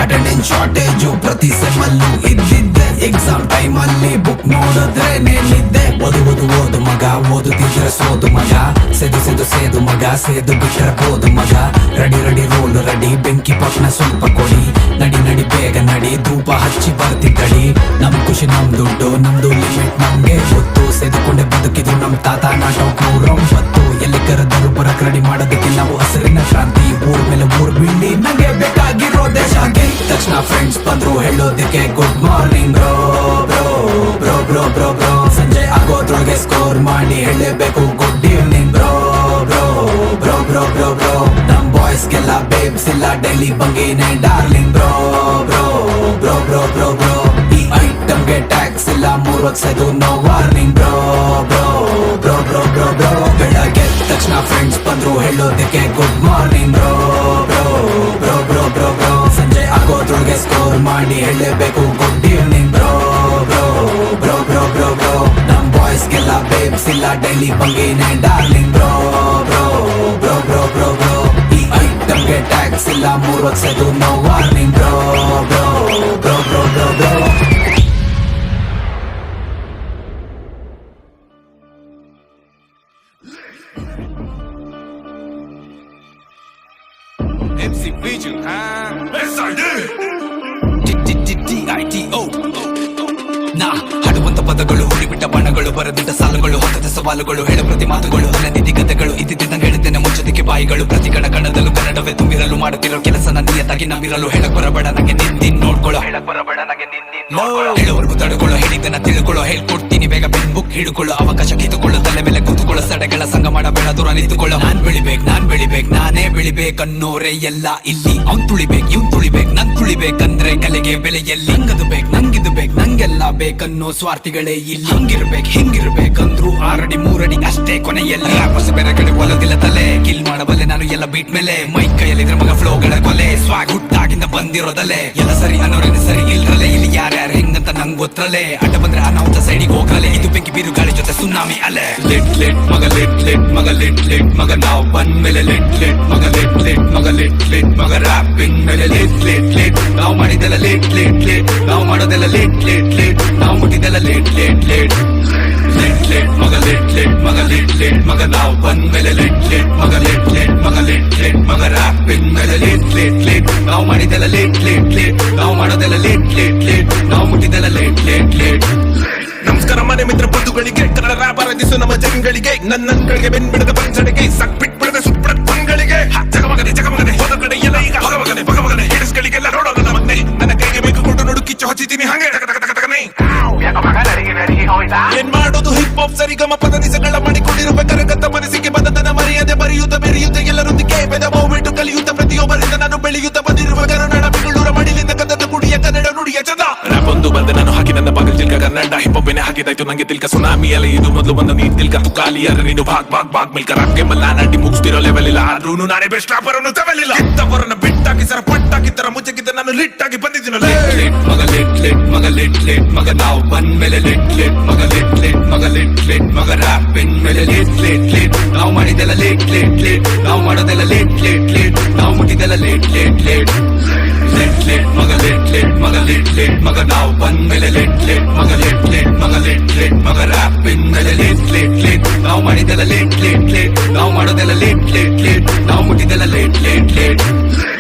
ಅಟೆಂಡೆನ್ಸ್ ಶಾರ್ಟೇಜು ಪ್ರತಿ ಸೆಮ್ಮಲ್ಲೂ ಇದ್ದಿದ್ದೆ ಎಕ್ಸಾಮ್ ಟೈಮ್ ಅಲ್ಲಿ ಬುಕ್ ನೋಡಿದ್ರೆ ನೇನಿದ್ದೆ ಓದು ಮಗ ಓದುತ್ತಿದ್ರೆ ಸೋದು ಮಗ ಸೇದು ಮಗ ಸೇದು ಬಿಟ್ಟರೆ ಬೋದು ಮಗ ರೆಡಿ ರೋಲ್ ರೆಡಿ ಬೆಂಕಿ ಪಟ್ನ ಸ್ವಲ್ಪ ಕೊಡಿ ನಡಿ ಬೇಗ ನಡಿ ಧೂಪ ಹಚ್ಚಿ ಬರ್ತಿದ್ದಡಿ ನಮ್ ಖುಷಿ ನಮ್ ದುಡ್ಡು ನಮ್ದು ಲಿಮಿಟ್ ನಮ್ಗೆ ಗೊತ್ತು ಸೇದುಕೊಂಡೆ ಬದುಕಿದ್ರು ನಮ್ ತಾತ ನಾಟೋ 109 ಎಲ್ಲಿ ಕರೆದರು ಬರಕ್ ರೆಡಿ ಮಾಡೋದಕ್ಕೆ ನಾವು ಹಸಿರಿನ ಕ್ರಾಂತಿ ಊರ್ ಮೇಲೆ ಊರ್ ಬೀಳಿ ನಂಗೆ ಬೇಕಾಗಿರೋ ದೇಶ ತಕ್ಷಣ ಫ್ರೆಂಡ್ಸ್ ಬಂದ್ರು ಹೇಳೋದಕ್ಕೆ good morning bro bro bro bro bro bro ಸಂಜೆ ಆಗೋದ್ರೊಳಗೆ ಸ್ಕೋರ್ ಮಾಡಿ ಹೇಳಬೇಕು good evening bro bro bro bro bro bro ನಮ್ ಬಾಯ್ಸ್ಗೆಲ್ಲ ಬೇಬ್ಸ್ ಇಲ್ಲ ಡೈಲಿ ಬಂಗೇನೆ darling bro bro bro bro bro bro ಈ ಐಟಮ್ಗೆ ಟ್ಯಾಕ್ಸ್ ಇಲ್ಲ 3 ವರ್ಷದ್ದು no warning bro bro bro bro bro bro ಬೆಳಗ್ಗೆ ತಕ್ಷಣ ಫ್ರೆಂಡ್ಸ್ ಬಂದ್ರು ಹೇಳೋದಕ್ಕೆ good morning bro bro bro bro bro bro ಸಂಜೆ ಆಗೋದ್ರೊಳಗೆ ಸ್ಕೋರ್ ಮಾಡಿ ಹೇಳಬೇಕು good evening bro bro bro bro bro bro ನಮ್ ಬಾಯ್ಸ್ಗೆಲ್ಲ ಬೇಬ್ಸ್ ಇಲ್ಲ ಡೈಲಿ ಬಂಗೇನೆ darling bro bro bro bro bro bro ಈ ಐಟಮ್ಗೆ ಟ್ಯಾಕ್ಸ್ ಇಲ್ಲ 3 ವರ್ಷದ್ದು no warning bro bro bro bro bro bro ಬರೆದಿಟ್ಟ ಸಾಲುಗಳು ಹೊತ್ತದ ಸವಾಲುಗಳು ಹೇಳ ಪ್ರತಿ ಮಾತುಗಳು ನನ್ನ ನಿಧಿಗತೆಗಳು ಇದ್ದಿದ್ದಂಗೆ ಹೇಳಿದ್ದೇನೆ ಮುಚ್ಚದಿಕ್ಕೆ ಬಾಯಿಗಳು ಪ್ರತಿ ಕಣದಲ್ಲೂ ಕನ್ನಡವೇ ತುಂಬಿರಲು ಮಾಡುತ್ತಿರೋ ಕೆಲಸ ನಿಯತ್ತಾಗಿ ನಂಬಿರಲು ಹೇಳಕ್ ಬರಬೇಡ ನಂಗೆ ನಿಂದಿನ್ ನೋಡ್ಕೊಳ್ಳೋ ಹೇಳೋವರೆಗೂ ತಡ್ಕೊಳ್ಳೋ ಹೇಳಿದ್ದನ್ನ ತಿಳ್ಕೊಳ್ಳೋ ಹೇಳ್ಕೊಡ್ತೀನಿ ಬೇಗ ಪೆನ್ ಬುಕ್ ಹಿಡ್ಕೊಳ್ಳೋ ಅವಕಾಶ ಕಿತ್ತುಕೊಳ್ಳೋ ತಲೆ ಮೇಲೆ ಕೂತುಕೊಳ್ಳೋ ಸಡೆಗಳ ಸಂಗ ಮಾಡಬೇಡ ದೂರ ನಿಂತುಕೊಳ್ಳೋ ನಾನ್ ಬೆಳಿಬೇಕು ನಾನೇ ಬೆಳಿಬೇಕನ್ನೋರೇ ಎಲ್ಲ ಇಲ್ಲಿ ಅವ್ನ್ ತುಳಿಬೇಕು ಇವ್ನ್ ತುಳಿಬೇಕು ನನ್ ತುಳಿಬೇಕಂದ್ರೆ ಕಲೆಗೆ ಬೆಲೆಯಲ್ಲಿ ನಂಗದು ಬೇಕು ನಂಗಿದು ಬೇಕು ನಂಗೆಲ್ಲ ಬೇಕನ್ನೋ ಸ್ವಾರ್ಥಿಗಳೇ ಇಲ್ಲಿ ಹಿಂಗಿರ್ಬೇಕಂದ್ರು 6 ಅಡಿ 3 ಅಡಿ ಅಷ್ಟೇ ಕೊನೆಯಲ್ಲಿ ಬೇರೆ ಕಡೆ ಒಲದಿಲ್ಲ ತಲೆ ಕಿಲ್ ಮಾಡಬಲ್ಲೆ ನಾನು ಎಲ್ಲ ಬೀಟ್ ಮೇಲೆ ಮೈ ಕೈಯಲ್ಲಿದ್ರೆ ಮಗ ಫ್ಲೋಗಳ ಕೊಲೆ ಸ್ವಾಗ್ ಹುಟ್ಟಾಗಿಂದ ಬಂದಿರೋದಲ್ಲೇ ಎಲ್ಲ ಸರಿ ಅನ್ನೋರೇನು ಸರಿ ಇಲ್ರಲೆ ಇಲ್ಲಿ ಯಾರ್ಯಾರು ಹೆಂಗಂತ ನಂಗ್ ಗೊತ್ತರಲೆ ಅಡ್ಡ ಬಂದ್ರೆ ಅನಾಹುತ ಸೈಡಿಗೆ ಹೋಗಲೆ ಇದು ಬೆಂಕಿ ಬೀರು ಗಾಳಿ ಜೊತೆ ಸುನಾಮಿ ಅಲೆ ಲಿಟ್ ಮಗ ನಾವು ಬಂದ್ಮೇಲೆ ಲಿಟ್ ಮಗ ರ್ಯಾಪಿಂಗ್ ಮೇಲೆ ಲಿಟ್ ನಾವು ಮಾಡಿದೆಲ್ಲ ಲಿಟ್ ನಾವು ಮಾಡೋದೆಲ್ಲ ಲಿಟ್ ನಾವು ಮುಟ್ಟಿದೆಲ್ಲ ಲಿಟ್ ಮಗ ನಾವು ಬಂದ್ಮೇಲೆ ಲಿಟ್ ಮಗ ರ್ಯಾಪಿಂಗ್ ಮೇಲೆ ಲಿಟ್ ನಾವು ಮಾಡಿದೆಲ್ಲ ಲಿಟ್ ನಾವು ಮಾಡೋದೆಲ್ಲ ಲಿಟ್ ನಾವು ಮುಟ್ಟಿದೆಲ್ಲ ಲಿಟ್ ನಮಸ್ಕಾರ ಮನೆ ಮಿತ್ರ ಬಂಧುಗಳಿಗೆ ಕನ್ನಡ ರ್ಯಾಪ್ ಆರಾಧಿಸು ನಮ್ಮ ಜನಗಳಿಗೆ ನನ್ನಗಳಿಗೆ ಬೆನ್ಬಿಡದ ಪಂಚಡೆಗೆ ಸಕ್ ಬಿಟ್ಬಿಡದ ಸುಟ್ಬಿಡದ ಪಂಗಳಿಗೆ ಜಗಮಗನೆ ಹೋದ ಕಡೆ ಎಲ್ಲ ಈಗ ಭಗಮಗನೆ ಹಿಡಿಸ್ಗಳಿಗೆಲ್ಲ ನೋಡೋಣ ನಮ್ಮನ್ನೇ ನನ್ನ ಕೈಗೆ ಬೇಕು ಕೊಟ್ಟು ನೋಡು ಕಿಚ್ಚು ಹಚ್ಚಿತೀನಿ ಹಂಗೆ ಏನ್ ಮಾಡೋದು ಹಿಪ್ ಹಾಪ್ ಸರಿಗಮ ಪದನಿಸಗಳ ಮಾಡಿಕೊಂಡಿರಬೇಕಾರೆ ಕತ್ತ ಮನಸ್ಸಿಗೆ ಬಂದತನ ಮರೆಯದೆ ಬೆರೆಯುತ್ತ ಎಲ್ಲರೊಂದಿಗೆ ಬೆದಬಾವು ಬಿಟ್ಟು ಕಲಿಯುತ್ತ ಪ್ರತಿಯೊಬ್ಬರಿಂದ ನಾನು ಬೆಳೆಯುತ್ತ ಬಂದಿರುವ ಕನ್ನಡ ಬೆಂಗಳೂರ ಮಡಿಲಿಂದ ಕನ್ನಡ ಕುಡಿಯ ಕನ್ನಡ ನುಡಿಯ ಚಂದ ರ್ಯಾಪ್ ಒಂದು ಬಂದೆ ನಾನು ಹಾಕಿ ನನ್ನ ಬಾಗಿಲು ತಿಲ್ಕ ಕನ್ನಡ ಹಿಪ್ ಹಾಪ್ ಹಾಕಿದಾಯ್ತು ನಂಗೆ ತಿಲ್ಕ ಸುನಾಮಿ ಅಲ್ಲ ಇದು ಮೊದಲು ಬಂದ ನೀನ್ ತಿಲ್ಕ ತುಕಾಲಿ ಅರೆ ನೀನು ಭಾಗ್ ಮಿಲ್ಕ ರಾಪ್ ಗೆ ಮಲ್ಲ ನಾಟಿ ಮುಗಿಸ್ತಿರೋ ಲೆವೆಲ್ ಇಲ್ಲ ಆದ್ರೂ ನಾನೇ ಬೆಸ್ಟ್ ರಾಪರ್ ಅನ್ನು ತವೆಲಿಲ್ಲ ಇದ್ದವರನ್ನ ಬಿಟ್ಟಾಕಿ ಸರ ಪಟ್ಟಾಕಿ ತರ ಮುಚ್ಚಕ್ಕಿದ್ದ ನಾನು ಲಿಟ್ ಆಗಿ ಬಂದಿದ್ದೀನಲ್ಲ ಮಗ ನಾವು ಬಂದ್ಮೇಲೆ ಲಿಟ್ ಮಗ ರ್ಯಾಪಿಂಗ್ ಮೇಲೆ ಲಿಟ್ ನಾವು ಮಾಡಿದೆಲ್ಲ ಲಿಟ್ ನಾವು ಮಾಡೋದೆಲ್ಲ ಲಿಟ್ ನಾವು ಮುಟ್ಟಿದೆಲ್ಲ ಲಿಟ್ ಮಗ ನಾವು ಬಂದ್ಮೇಲೆ ಲಿಟ್ ಮಗ ರ್ಯಾಪಿಂಗ್ ಮೇಲೆ ಲಿಟ್ ನಾವು ಮಾಡಿದೆಲ್ಲ ಲಿಟ್ ನಾವು ಮಾಡೋದೆಲ್ಲ ಲಿಟ್ ನಾವು ಮುಟ್ಟಿದೆಲ್ಲ ಲಿಟ್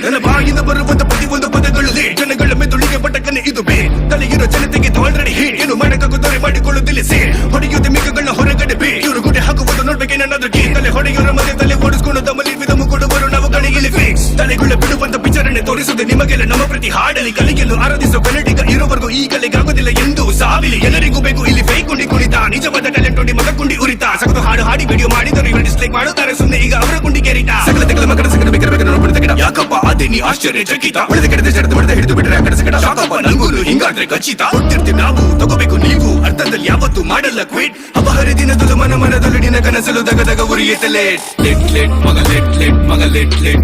ನನ್ನ ಬಾಯಿಂದ ಬರುವಂತ ಪ್ರತಿಯೊಂದು ಪದಗಳು ಜನಗಳ ಮೆದುಳಿಗೆ ಬಟಕನೆ ಇದು ಬೇ ತಲೆಗಿರೋ ಜನತೆಗೆ ಆಲ್ರೆಡಿ ಹೀಟ್ ಏನು ಮಾಡಕ್ಕಾಗುತ್ತಾರೆ ಮಾಡಿಕೊಳ್ಳುತ್ತಿಲ್ಲ ಸೇ ಹೊಡೆಯುತ್ತೆ ಮಿಗಗಳನ್ನ ಹೊರಗಡೆ ಬೇ ಇವರು ಗುಡೆ ಹಾಕುವುದು ನೋಡ್ಬೇಕೆ ನನ್ನದು ಗೇ ತಲೆ ಹೊಡೆಯೋರ ಮಧ್ಯೆ ತಲೆ ಓಡಿಸ್ಕೊಂಡು ತಮ್ಮಲ್ಲಿ ವಿಧಮು ಕೊಡುವರು ನಾವು ಕಣಿಗಿಲಿ ಫಿಕ್ಸ್ ತಲೆಗಳ ಬಿಡುವಂತ ವಿಚಾರಣೆ ತೋರಿಸುತ್ತೆ ನಿಮಗೆಲ್ಲ ನಮ್ಮ ಪ್ರತಿ ಹಾಡಲಿ ಕಲಿಗೆಲ್ಲೂ ಆರಾಧಿಸೋ ಕನ್ನಡಿಗ ಇರೋವರೆಗೂ ಈ ಕಲೆಗಾಗೋದಿಲ್ಲ ಎಂದು ಸಾವಿಲಿ ಎಲ್ಲರಿಗೂ ಬೇಕು ಇಲ್ಲಿ ಫೇಕ್ ಕುಂಡಿ ಕುಣಿತ ನಿಜವಾದ ಟ್ಯಾಲೆಂಟ್ ನೋಡಿ ಮಗ ಕುಂಡಿ ಉರಿತ ಸಗದು ಹಾಡು ಹಾಡಿ ವಿಡಿಯೋ ಮಾಡಿದರು ಇವರು ಡಿಸ್ಲೈಕ್ ಮಾಡುತ್ತಾರೆ ಸುಮ್ಮನೆ ಈಗ ಅವರ ಕುಂಡಿ ಕೇರಿತ ಸಕಲ ಮಕ್ಕಳ ಸಂಗಡ ಬೇಕಬೇಕು ನೋಡ್ಬಿಡ್ತ ಗಿಡ ಯಾಕಪ್ಪ ಅದೇ ನೀ ಆಶ್ಚರ್ಯ ಚಕಿತ ಉಳಿದ ಕಡೆ ಜಡದ ಹೊಡೆದ ಹಿಡಿದು ಬಿಟ್ಟರೆ ಆ ಕಡೆ ಸಕಡ ಯಾಕಪ್ಪ ನಂಗೂನು ಹಿಂಗಾದ್ರೆ ಖಚಿತ ಕೊಡ್ತಿರ್ತೀವಿ ನಾವು ತಗೋಬೇಕು ನೀವು ಅರ್ಥದಲ್ಲಿ ಯಾವತ್ತು ಮಾಡಲ್ಲ ಕ್ವಿಟ್ ಅಪಹರಿ ದಿನದಲ್ಲೂ ಮನದಲ್ಲಿನ ಕನಸಲು ದಗದಗ ಉರಿಯುತ್ತಲೇ ಲಿಟ್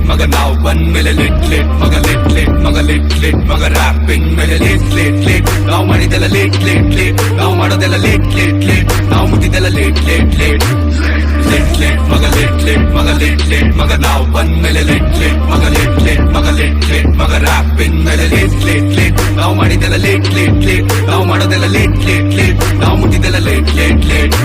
ಮಗ ನಾವು ಬಂದ್ಮೇಲೆ ಲಿಟ್ ಮಗ ರ್ಯಾಪಿಂಗ್ ಮೇಲೆ ಲಿಟ್ ನಾವು ಮಾಡಿದೆಲ್ಲ ಲಿಟ್ ನಾವು ಮಾಡೋದೆಲ್ಲ ಲಿಟ್ ನಾವು ಮುಟ್ಟಿದೆಲ್ಲ ಲಿಟ್ ಮಗ ನಾವು ಬಂದ್ಮೇಲೆ ಲಿಟ್ ಮಗ ರ್ಯಾಪಿಂಗ್ ಮೇಲೆ ಲಿಟ್ ನಾವು ಮಾಡಿದೆಲ್ಲ ಲಿಟ್ ನಾವು ಮಾಡೋದೆಲ್ಲ ಲಿಟ್ ನಾವು ಮುಟ್ಟಿದೆಲ್ಲ ಲಿಟ್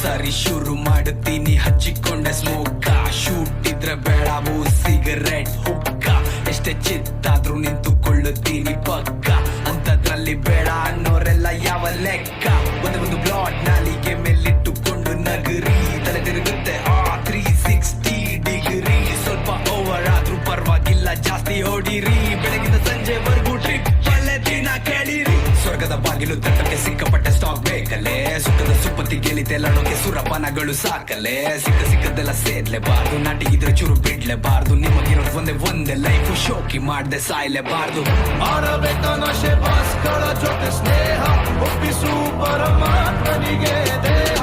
ಸರಿ ಶುರು ಮಾಡುತ್ತೀನಿ ಹಚ್ಚಿಕೊಂಡೆ ಸ್ಮೋಕ ಶೂಟ್ ಇದ್ರೆ ಬೇಡವು ಸಿಗರೆಟ್ ಹುಕ್ಕ ಎಷ್ಟೇ ಚಿತ್ತಾದ್ರೂ ನಿಂತುಕೊಳ್ಳುತ್ತೀನಿ ಪಕ್ಕ ಅಂತದ್ರಲ್ಲಿ ಬೇಡ ಅನ್ನೋರೆಲ್ಲ ಯಾವ ಲೆಕ್ಕ ಒಂದು ಬ್ಲಾಡ್ ನಾಲಿಗೆ ಮೇಲಿಟ್ಟುಕೊಂಡು ನಗರಿ ತಲೆ ತಿರುಗುತ್ತೆ 360 ಡಿಗ್ರಿ ಸ್ವಲ್ಪ ಓವರ್ ಆದ್ರೂ ಪರವಾಗಿಲ್ಲ ಜಾಸ್ತಿ ಹೊಡಿರಿ ಬೆಳಗಿನ ಸಂಜೆವರೆಗೂ ಟ್ರಿಪ್ ಒಳ್ಳೆ ದಿನ ಕೇಳಿರಿ ಸ್ವರ್ಗದ ಬಾಗಿಲು ತಟ್ಟಕ್ಕೆ ಸಿಕ್ಕಾಪಟ್ಟೆ ಸ್ಟಾಕ್ ಬೇಕಲ್ಲೇ ಸುಖದ ಸುಪ್ಪತ್ತಿ ಗೆಳಿತೆಲ್ಲಡೋಕೆ ಸುರಪಾನಗಳು ಸಾಕಲ್ಲೇ ಸಿಕ್ಕದೆಲ್ಲ ಸೇರ್ಲೇಬಾರ್ದು ನಾಟಿಗಿದ್ರೆ ಚೂರು ಬಿಡ್ಲೇಬಾರ್ದು ನಿಮಗಿರೋದು ಒಂದೇ ಲೈಫ್ ಶೋಕಿ ಮಾಡ್ದೆ ಸಾಯ್ಲೇಬಾರ್ದು ಆರಬೇಕಾನಶೆ ಬಾಸ್ಗಳ ಜೊತೆ ಸ್ನೇಹ ಒಪ್ಪಿಸು ಪರಮಾತ್ಮನಿಗೆ ದೇಹ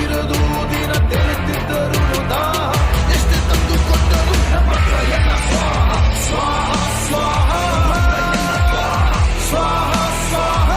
ಇರದು ದಿನ ತಿಳಿದಿದ್ದರು ದಾಹ ಎಷ್ಟೇ ತಂದು ಕೊಟ್ಟರು ನಮ್ಮ ಪ್ರಯತ್ನ ಸ್ವಾಹ ಸ್ವಾಹ ಸ್ವಾಹ ಸ್ವಾಹ ಸ್ವಾಹ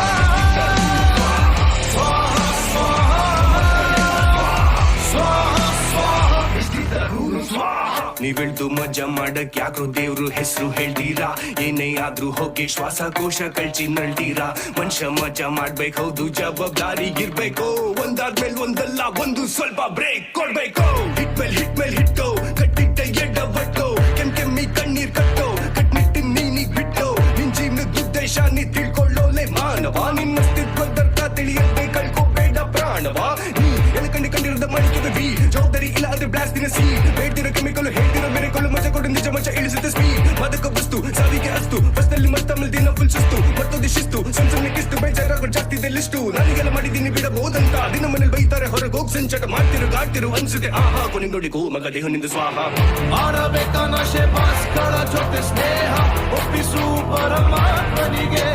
ನೀವಿಳ್ದು ಮಜಾ ಮಾಡಕ್ ಯಾಕ್ರು ದೇವ್ರು ಹೆಸರು ಹೇಳ್ತೀರಾ ಏನೇ ಆದ್ರೂ ಹೋಗಿ ಶ್ವಾಸಕೋಶ ಕಳ್ಚಿ ನಳ್ತೀರಾ ಮನುಷ್ಯ ಮಜಾ ಮಾಡ್ಬೇಕು ಹೌದು ಜವಾಬ್ದಾರಿ ಇರ್ಬೇಕು ಒಂದಾದ್ಮೇಲೆ ಒಂದಲ್ಲ ಒಂದು ಸ್ವಲ್ಪ ಬ್ರೇಕ್ ಕೊಡ್ಬೇಕು ಹಿಟ್ ಮೇಲ್ ಹಿಟ್ಟು ಕಟ್ಟಿಟ್ಟ ಎಡ್ಡ ಬಟ್ಟು ಕೆಮ್ಮಿ ಕಣ್ಣೀರ್ ಕಟ್ಟು ಕಟ್ನಿಟ್ಟು ನೀನಿಗ್ ಬಿಟ್ಟು ನಿನ್ ಜೀವನದ ಉದ್ದೇಶ ನೀ ತಿಳ್ಕೊಳ್ಳೋಲೆ ಮಾನವ ನಿನ್ನ ಅಸ್ತಿತ್ವದರ್ಥ ತಿಳಿಯದೆ ಕಳ್ಕೋಬೇಡ ಪ್ರಾಣವ ನೀ ಕಂಡಿರದ ಮಾಡಿಕೆ ಬಿ ಜವಾಬ್ದಾರಿ ಇಲ್ಲ ಆದ್ರೆ ಬ್ಲಾಸ್ಟ್ ದಿನ ಸಿ ಬೇಡ್ತಿರೋ ಕೆಮಿಕಲ್ ಹೇಳ್ತಿರೋ ಮೆರೆಕಲ್ಲು ಮಜಾ ಕೊಡು ನಿಜ ಮಜ ಇಳಿಸುತ್ತೆ ಸ್ಪೀಡ್ ಮದಕ ವಸ್ತು ಸಾವಿಗೆ ಅಸ್ತು ಬಸ್ನಲ್ಲಿ ಮತ್ತೊಮ್ಮೆ ದಿನ ಫುಲ್ ಸುಸ್ತು ಮತ್ತೊಂದು ಶಿಸ್ತು ಸಣ್ಣ ಕಿಸ್ತು ಬೇಜಾರಾಗ ಜಾಸ್ತಿ ಇದೆ ಲಿಸ್ಟು ನನಗೆಲ್ಲ ಮಾಡಿದ್ದೀನಿ ಬಿಡಬಹುದಂತ ದಿನ ಮನೇಲಿ ಬೈತಾರೆ ಹೊರಗೆ ಹೋಗ್ ಸಂಚಟ ಮಾಡ್ತಿರು ಗಾಡ್ತಿರು ಅನ್ಸುತ್ತೆ ಆಹಾ ಕೊನೆ ನೋಡಿಕೋ ಮಗ ದೇಹ ನಿಂದು ಸ್ವಾಹ ಮಾಡಬೇಕ ನಶೆ ಬಾಸ್ಗಳ ಜೊತೆ ಸ್ನೇಹ ಒಪ್ಪಿಸು ಪರಮಾತ್ಮನಿಗೆ